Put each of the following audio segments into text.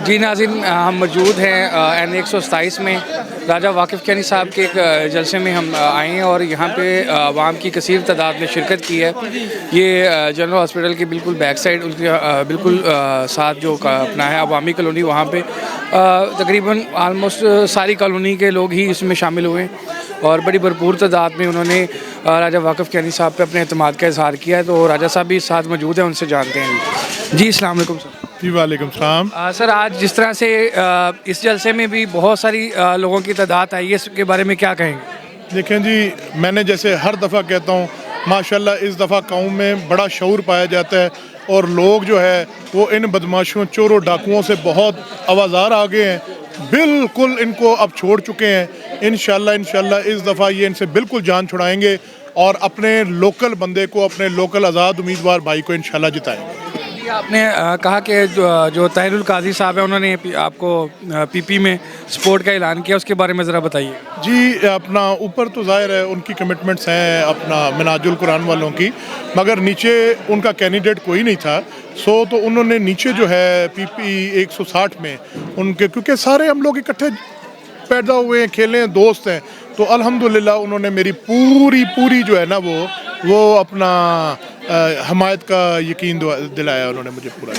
जी नाज़रीन, हम मौजूद हैं एन 127 में राजा वाकिफ़ कियानी साहब के एक जलसे में हम आए हैं और यहाँ पे आवाम की कसीर तादाद ने शिरकत की है। ये जनरल हॉस्पिटल के बिल्कुल बैक साइड उनके बिल्कुल साथ जो अपना है अवामी कॉलोनी, वहाँ पे तकरीबन आलमोस्ट सारी कॉलोनी के लोग ही इसमें शामिल हुए और बड़ी भरपूर तादाद में उन्होंने राजा वाकिफ़ कियानी साहब पे अपने एतमाद का इजहार किया है। तो राजा साहब भी साथ मौजूद हैं, उनसे जानते हैं। जी अस्सलाम वालेकुम सर। जी वालेकुम सलाम। सर, आज जिस तरह से इस जलसे में भी बहुत सारी लोगों की तादाद आई है, इसके बारे में क्या कहेंगे? देखें जी, मैंने जैसे हर दफ़ा कहता हूँ माशाल्लाह इस दफ़ा कौम में बड़ा शऊर पाया जाता है और लोग जो है वो इन बदमाशों चोरों डाकुओं से बहुत आवाज़ार आ गए हैं, बिल्कुल इनको अब छोड़ चुके हैं। इंशाल्लाह इस दफ़ा ये इनसे बिल्कुल जान छुड़ाएंगे और अपने लोकल बंदे को, अपने लोकल आज़ाद उम्मीदवार भाई को इंशाल्लाह जिताएंगे। आपने कहा कि जो ताहिरुल काजी साहब है उन्होंने आपको पीपी में सपोर्ट का ऐलान किया, उसके बारे में ज़रा बताइए। जी, अपना ऊपर तो जाहिर है उनकी कमिटमेंट्स हैं अपना मिनाजुल कुरान वालों की, मगर नीचे उनका कैंडिडेट कोई नहीं था। तो उन्होंने नीचे जो है पीपी 160 में उनके, क्योंकि सारे हम लोग इकट्ठे पैदा हुए हैं, खेले हैं, दोस्त हैं, तो अल्हम्दुलिल्लाह उन्होंने मेरी पूरी जो है ना वो अपना हमायत का यकीन दिलाया उन्होंने मुझे पूरा।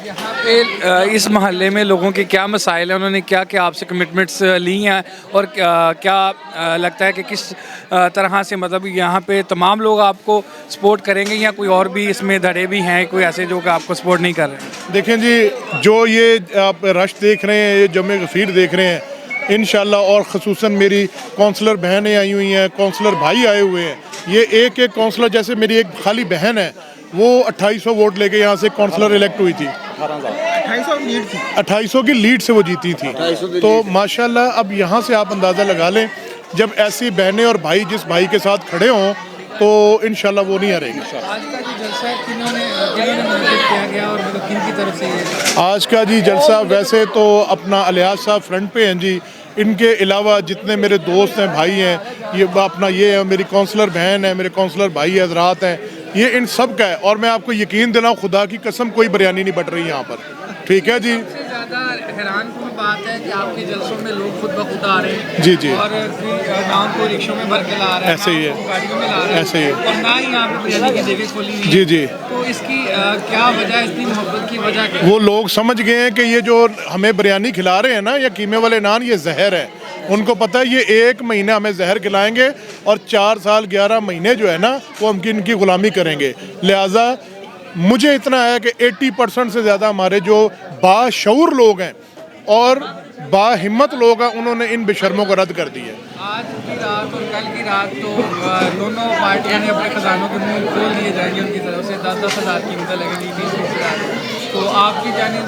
यहाँ पे इस महल्ले में लोगों के क्या मसाइल हैं, उन्होंने क्या क्या आपसे कमिटमेंट्स ली हैं और क्या लगता है कि किस तरह से मतलब यहाँ पे तमाम लोग आपको सपोर्ट करेंगे या कोई और भी इसमें धड़े भी हैं कोई ऐसे जो कि आपको सपोर्ट नहीं कर रहे? देखें जी, जो ये आप रश देख रहे हैं, ये जमे गफीर देख रहे हैं, इंशाल्लाह, और ख़ुसूसन मेरी कौंसलर बहनें आई हुई हैं, कौंसलर भाई आए हुए हैं। ये एक कौंसलर, जैसे मेरी एक खाली बहन है, वो 2800 वोट लेके यहाँ से कौंसलर इलेक्ट हुई थी। 2800 की लीड से वो जीती थी। तो माशाल्लाह अब यहाँ से आप अंदाज़ा लगा लें, जब ऐसी बहनें और भाई जिस भाई के साथ खड़े हों तो इंशाल्लाह वो नहीं हारेंगे। आज का जी जलसा वैसे तो अपना अलियास साहब फ्रंट पे हैं जी, इनके अलावा जितने मेरे दोस्त हैं, भाई हैं, ये अपना ये है, मेरी कौंसलर बहन है, मेरे कौंसलर भाई हजरात हैं, ये इन सब का है। और मैं आपको यकीन दिलाऊं, खुदा की कसम कोई बिरयानी नहीं बट रही यहाँ पर, ठीक है जी। सबसे ज़्यादा हैरानकुन बात है कि आपके जलसों में लोग खुद ब खुद आ रहे हैं जी और गाँव को रिक्शों में भर के ला रहे हैं, ऐसे ही है, गाड़ियों में ला रहे हैं, ऐसे ही है, और ना ही यहाँ पे बिरयानी की जगह खोली हुई है। जी जी। तो इसकी क्या वजह, इतनी मोहब्बत की वजह क्या? वो लोग समझ गए हैं कि ये जो हमें बिरयानी खिला रहे हैं ना, या कीमे वाले नान, ये जहर है। उनको पता है ये 1 महीना हमें जहर खिलाएंगे और 4 साल 11 महीने जो है ना वो हम इनकी गुलामी करेंगे। लिहाजा मुझे इतना है कि 80% से ज़्यादा हमारे जो बाशऊर लोग हैं और बाहिम्मत लोग हैं, उन्होंने इन बेशर्मों को रद्द कर दिया है। आज की रात और कल की रात तो दोनों पार्टियां ने अपने खजानों के मुंह खोल दिए जाएंगे, उनकी तरफ से 10-10 हज़ार कीमत लगेगी, 20-20 हज़ार। तो आपकी जानिब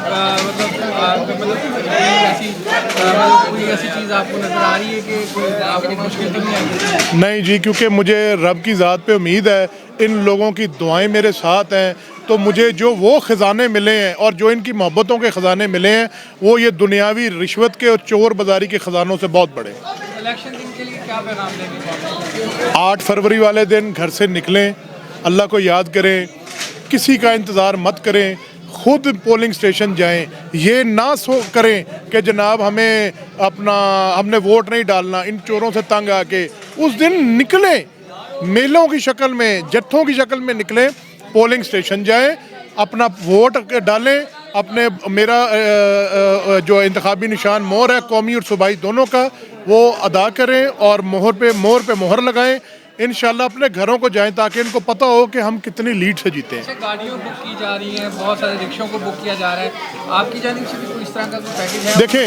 कोई ऐसी चीज़ आपको नज़र आ रही है कि कोई आपको मुश्किल तो नहीं आई? नहीं जी, क्योंकि मुझे रब की ज़ात पे उम्मीद है, इन लोगों की दुआएं मेरे साथ हैं, तो मुझे जो वो ख़जाने मिले हैं और जो इनकी मोहब्बतों के ख़जाने मिले हैं, वो ये दुनियावी रिश्वत के और चोर बाजारी के ख़जानों से बहुत बड़े। इलेक्शन दिन के लिए क्या पैगाम देंगे? 8 फरवरी वाले दिन घर से निकलें, अल्लाह को याद करें, किसी का इंतज़ार मत करें, खुद पोलिंग स्टेशन जाएं। ये ना करें कि जनाब हमने वोट नहीं डालना, इन चोरों से तंग आके। उस दिन निकलें, मेलों की शक्ल में, जत्थों की शक्ल में निकलें, पोलिंग स्टेशन जाएं, अपना वोट डालें, अपने मेरा जो इंतखाबी निशान मोहर है, कौमी और सूबाई दोनों का, वो अदा करें और मोहर पे मोहर लगाएं। इंशाल्लाह अपने घरों को जाएं ताकि इनको पता हो कि हम कितनी लीड से जीते हैं। गाड़ियाँ बुक की जा रही हैं, बहुत सारे रिक्शों को बुक किया जा रहा है, आपकी जानिब से भी कोई इस तरह का कोई पैकेज है? देखें,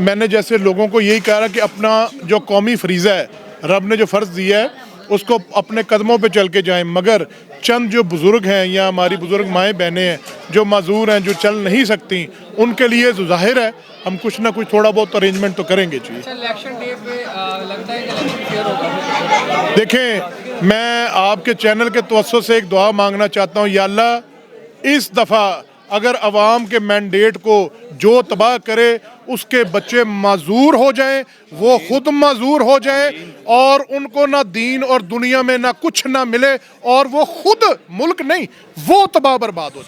मैंने जैसे लोगों को यही कहा कि अपना जो कौमी फरीज़ा है, रब ने जो फ़र्ज़ दिया है, उसको अपने कदमों पे चल के जाएं। मगर चंद जो बुज़ुर्ग हैं या हमारी बुज़ुर्ग माएँ बहनें हैं जो माजूर हैं, जो चल नहीं सकती, उनके लिए जो ज़ाहिर है हम कुछ ना कुछ थोड़ा बहुत अरेंजमेंट तो करेंगे जी। इलेक्शन डे पे लगता है कि इलेक्शन फेयर होगा? देखें, मैं आपके चैनल के तवज्जो से एक दुआ मांगना चाहता हूँ, या अल्लाह इस दफ़ा अगर अवाम के मैंडेट को जो तबाह करे उसके बच्चे माजूर हो जाएं, वो खुद माजूर हो जाएं और उनको ना दीन और दुनिया में ना कुछ ना मिले और वो खुद मुल्क नहीं वो तबाह बर्बाद हो।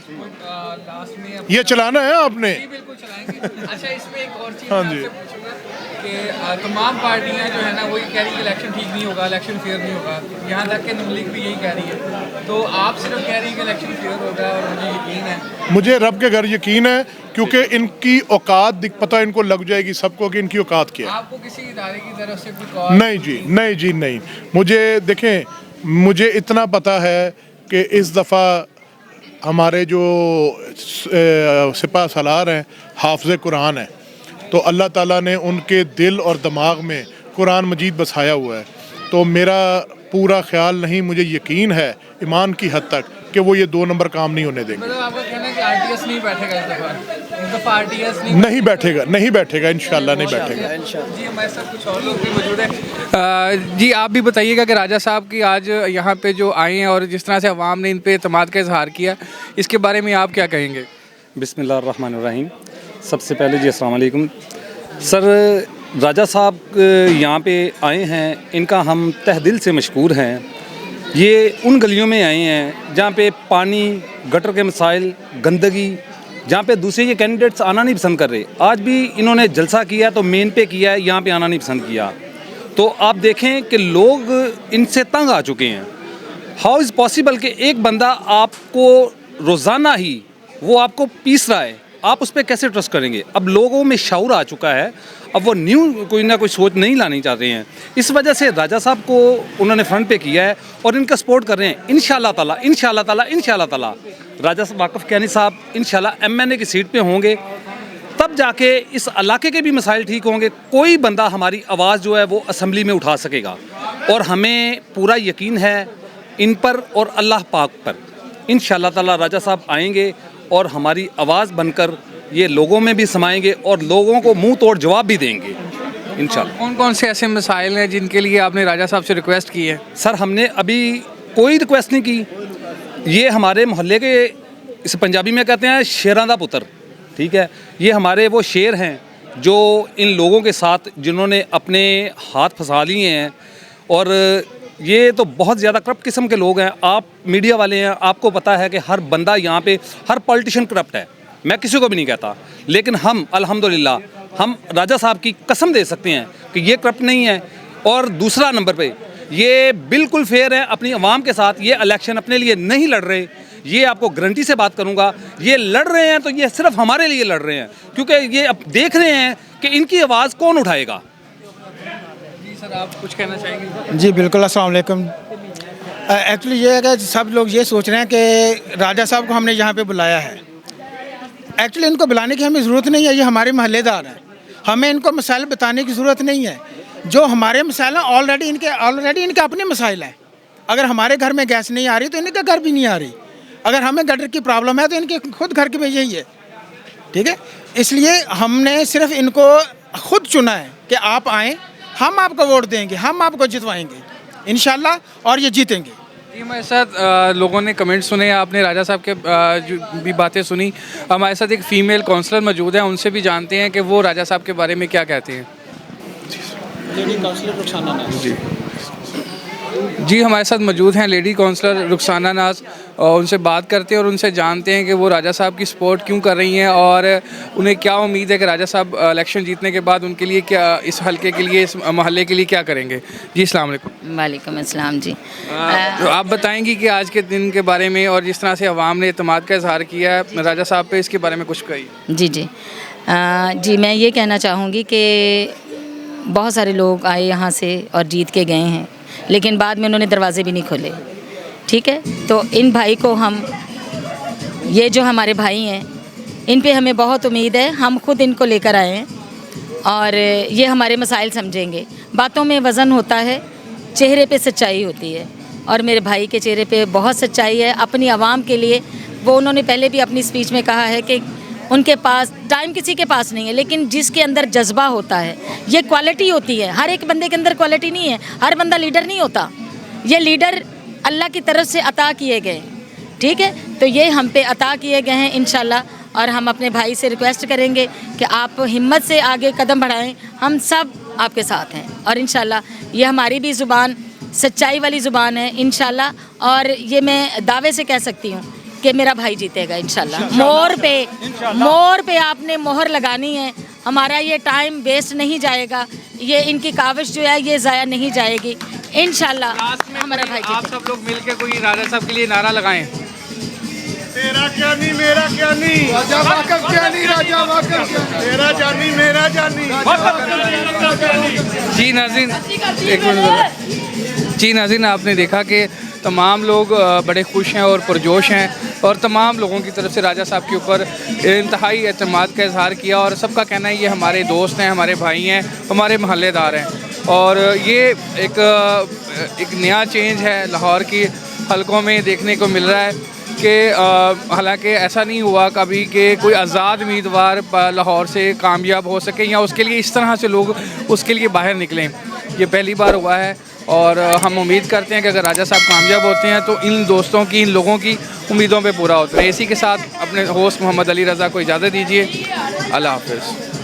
लास्ट में ये चलाना है आपने। जी बिल्कुल चलाएंगे। अच्छा, इसमें एक और चीज़ हाँ मैं जी। आपसे पूछूंगा कि तमाम पार्टियां जो है ना वो ये कह रही है कि इलेक्शन ठीक नहीं होगा, इलेक्शन फेयर नहीं होगा, यहाँ तक कि नून लीग भी यही कह रही है, तो आप सिर्फ कह रही है कि इलेक्शन फेयर होगा और मुझे यकीन है। मुझे रब के घर यकीन है, क्योंकि इनकी औकात पता इनको लग जाएगी सबको कि इनकी औकात क्या है। आपको किसी इदारे की तरफ से कोई कॉल? नहीं जी, नहीं जी, नहीं। मुझे देखें, मुझे इतना पता है कि इस दफ़ा हमारे जो सिपा सलार हैं हाफ़िज़ कुरान हैं, तो अल्लाह ताला ने उनके दिल और दिमाग में कुरान मजीद बसाया हुआ है। तो मेरा पूरा ख्याल नहीं, मुझे यकीन है ईमान की हद तक कि वो ये 2 नंबर काम नहीं होने देंगे। मतलब आपका कहना है कि आरटीएस नहीं बैठेगा इस दफा आरटीएस नहीं बैठेगा, नहीं बैठेगा, इंशाल्लाह नहीं बैठेगा। जी, हमारे साथ कुछ और लोग भी मौजूद हैं। जी, आप भी बताइएगा कि राजा साहब की आज यहाँ पे जो आए हैं और जिस तरह से अवाम ने इन पे एतमाद का इजहार किया, इसके बारे में आप क्या कहेंगे? बिस्मिल्लाहिर्रहमानिर्रहीम। सबसे पहले जी अस्सलाम वालेकुम। सर, राजा साहब यहाँ पे आए हैं, इनका हम तहे दिल से मशकूर हैं। ये उन गलियों में आए हैं जहाँ पे पानी, गटर के मसाइल, गंदगी, जहाँ पे दूसरे ये कैंडिडेट्स आना नहीं पसंद कर रहे। आज भी इन्होंने जलसा किया तो मेन पे किया है, यहाँ पे आना नहीं पसंद किया। तो आप देखें कि लोग इनसे तंग आ चुके हैं। हाउ इज़ पॉसिबल कि एक बंदा आपको रोज़ाना ही वो आपको पीस रहा है, आप उस पर कैसे ट्रस्ट करेंगे? अब लोगों में शऊर आ चुका है, अब वो न्यू कोई ना कोई सोच नहीं लानी चाहते हैं। इस वजह से राजा साहब को उन्होंने फ्रंट पे किया है और इनका सपोर्ट कर रहे हैं। इंशाल्लाह ताला, इंशाल्लाह ताला, इंशाल्लाह ताला राजा वाक़िफ़ कियानी साहब इंशाल्लाह MNA की सीट पे होंगे, तब जाके इस इलाके के भी मसाइल ठीक होंगे। कोई बंदा हमारी आवाज़ जो है वो असम्बली में उठा सकेगा और हमें पूरा यकीन है इन पर और अल्लाह पाक पर। इंशाल्लाह ताला राजा साहब आएंगे और हमारी आवाज़ बनकर ये लोगों में भी समाएंगे और लोगों को मुंह तोड़ जवाब भी देंगे इंशाल्लाह। कौन कौन से ऐसे मसाइल हैं जिनके लिए आपने राजा साहब से रिक्वेस्ट की है? सर, हमने अभी कोई रिक्वेस्ट नहीं की। ये हमारे मोहल्ले के, इस पंजाबी में कहते हैं शेरां दा पुत्र, ठीक है। ये हमारे वो शेर हैं जो इन लोगों के साथ जिन्होंने अपने हाथ फंसा लिए हैं, और ये तो बहुत ज़्यादा करप्ट किस्म के लोग हैं। आप मीडिया वाले हैं, आपको पता है कि हर बंदा यहाँ पे, हर पॉलिटिशियन करप्ट है, मैं किसी को भी नहीं कहता, लेकिन हम अल्हम्दुलिल्लाह हम राजा साहब की कसम दे सकते हैं कि ये करप्ट नहीं है। और दूसरा नंबर पे ये बिल्कुल फेयर है अपनी आवाम के साथ। ये इलेक्शन अपने लिए नहीं लड़ रहे, ये आपको गारंटी से बात करूंगा। ये लड़ रहे हैं तो ये सिर्फ हमारे लिए लड़ रहे हैं, क्योंकि ये अब देख रहे हैं कि इनकी आवाज़ कौन उठाएगा। जी सर, आप कुछ कहना चाहेंगे? जी बिल्कुल, अस्सलाम वालेकुम। एक्चुअली ये है कि सब लोग ये सोच रहे हैं कि राजा साहब को हमने यहाँ पे बुलाया है। एक्चुअली इनको बुलाने की हमें ज़रूरत नहीं है, ये हमारे महल्लेदार हैं, हमें इनको मसाइल बताने की ज़रूरत नहीं है। जो हमारे मसाइल हैं ऑलरेडी इनके अपने मसाइल हैं। अगर हमारे घर में गैस नहीं आ रही तो इनके घर भी नहीं आ रही। अगर हमें गटर की प्रॉब्लम है तो इनके खुद घर के में यही है, ठीक है। इसलिए हमने सिर्फ इनको खुद चुना है कि आप आएँ, हम आपको वोट देंगे, हम आपको जितवाएंगे इंशाल्लाह, और ये जीतेंगे। जी, हमारे साथ लोगों ने कमेंट सुने, आपने राजा साहब के जो भी बातें सुनी। हमारे साथ एक फ़ीमेल काउंसलर मौजूद है, उनसे भी जानते हैं कि वो राजा साहब के बारे में क्या कहते हैं। जी, हमारे साथ मौजूद हैं लेडी काउंसलर रुखसाना नाज, और उनसे बात करते हैं और उनसे जानते हैं कि वो राजा साहब की सपोर्ट क्यों कर रही हैं और उन्हें क्या उम्मीद है कि राजा साहब इलेक्शन जीतने के बाद उनके लिए क्या, इस हलके के लिए, इस मोहल्ले के लिए क्या करेंगे। जी, अस्सलाम वालेकुम। वालेकुम अस्सलाम जी। तो आप बताएंगी कि आज के दिन के बारे में और जिस तरह से अवाम ने एतमाद का इजहार किया है राजा साहब पे, इसके बारे में कुछ कहिए। जी जी जी, मैं ये कहना चाहूँगी कि बहुत सारे लोग आए यहाँ से और जीत के गए हैं, लेकिन बाद में उन्होंने दरवाजे भी नहीं खोले, ठीक है। तो इन भाई को हम, ये जो हमारे भाई हैं, इन पे हमें बहुत उम्मीद है। हम खुद इनको लेकर आए हैं और ये हमारे मसाइल समझेंगे। बातों में वज़न होता है, चेहरे पे सच्चाई होती है, और मेरे भाई के चेहरे पे बहुत सच्चाई है अपनी आवाम के लिए। वो उन्होंने पहले भी अपनी स्पीच में कहा है कि उनके पास टाइम किसी के पास नहीं है, लेकिन जिसके अंदर जज्बा होता है, ये क्वालिटी होती है। हर एक बंदे के अंदर क्वालिटी नहीं है, हर बंदा लीडर नहीं होता। ये लीडर अल्लाह की तरफ से अता किए गए, ठीक है। तो ये हम पे अता किए गए हैं इंशाल्लाह, और हम अपने भाई से रिक्वेस्ट करेंगे कि आप हिम्मत से आगे कदम बढ़ाएं। हम सब आपके साथ हैं और इंशाल्लाह ये हमारी भी ज़ुबान सच्चाई वाली ज़ुबान है इंशाल्लाह। और ये मैं दावे से कह सकती हूँ कि मेरा भाई जीतेगा इंशाल्लाह। मोर पे आपने मोहर लगानी है। हमारा ये टाइम वेस्ट नहीं जाएगा, ये इनकी काविश जो है ये ज़ाया नहीं जाएगी इंशाल्लाह। हमारा भाई आप जीतेगा। सब लोग मिलके कोई राजा साहब के लिए नारा लगाएं। तेरा क्या नहीं मेरा क्या नहीं, राजा वाकफ क्या नहीं, राजा वाकफ क्या नहीं, तेरा जानी मेरा जानी। जी नाज़रीन, एक मिनट। जी नाज़रीन, आपने देखा कि तमाम लोग बड़े खुश हैं और पुरजोश हैं और तमाम लोगों की तरफ से राजा साहब के ऊपर इंतहाई एतमाद का इजहार किया और सबका कहना है ये हमारे दोस्त हैं, हमारे भाई हैं, हमारे महल्लेदार हैं। और ये एक नया चेंज है लाहौर की हलकों में देखने को मिल रहा है कि हालांकि ऐसा नहीं हुआ कभी कि कोई आज़ाद उम्मीदवार लाहौर से कामयाब हो सके या उसके लिए इस तरह से लोग उसके लिए बाहर निकलें। ये पहली बार हुआ है और हम उम्मीद करते हैं कि अगर राजा साहब कामयाब होते हैं तो इन दोस्तों की, इन लोगों की उम्मीदों पे पूरा होता है। इसी के साथ अपने होस्ट मोहम्मद अली रज़ा को इजाज़त दीजिए। अल्लाह हाफ़िज़।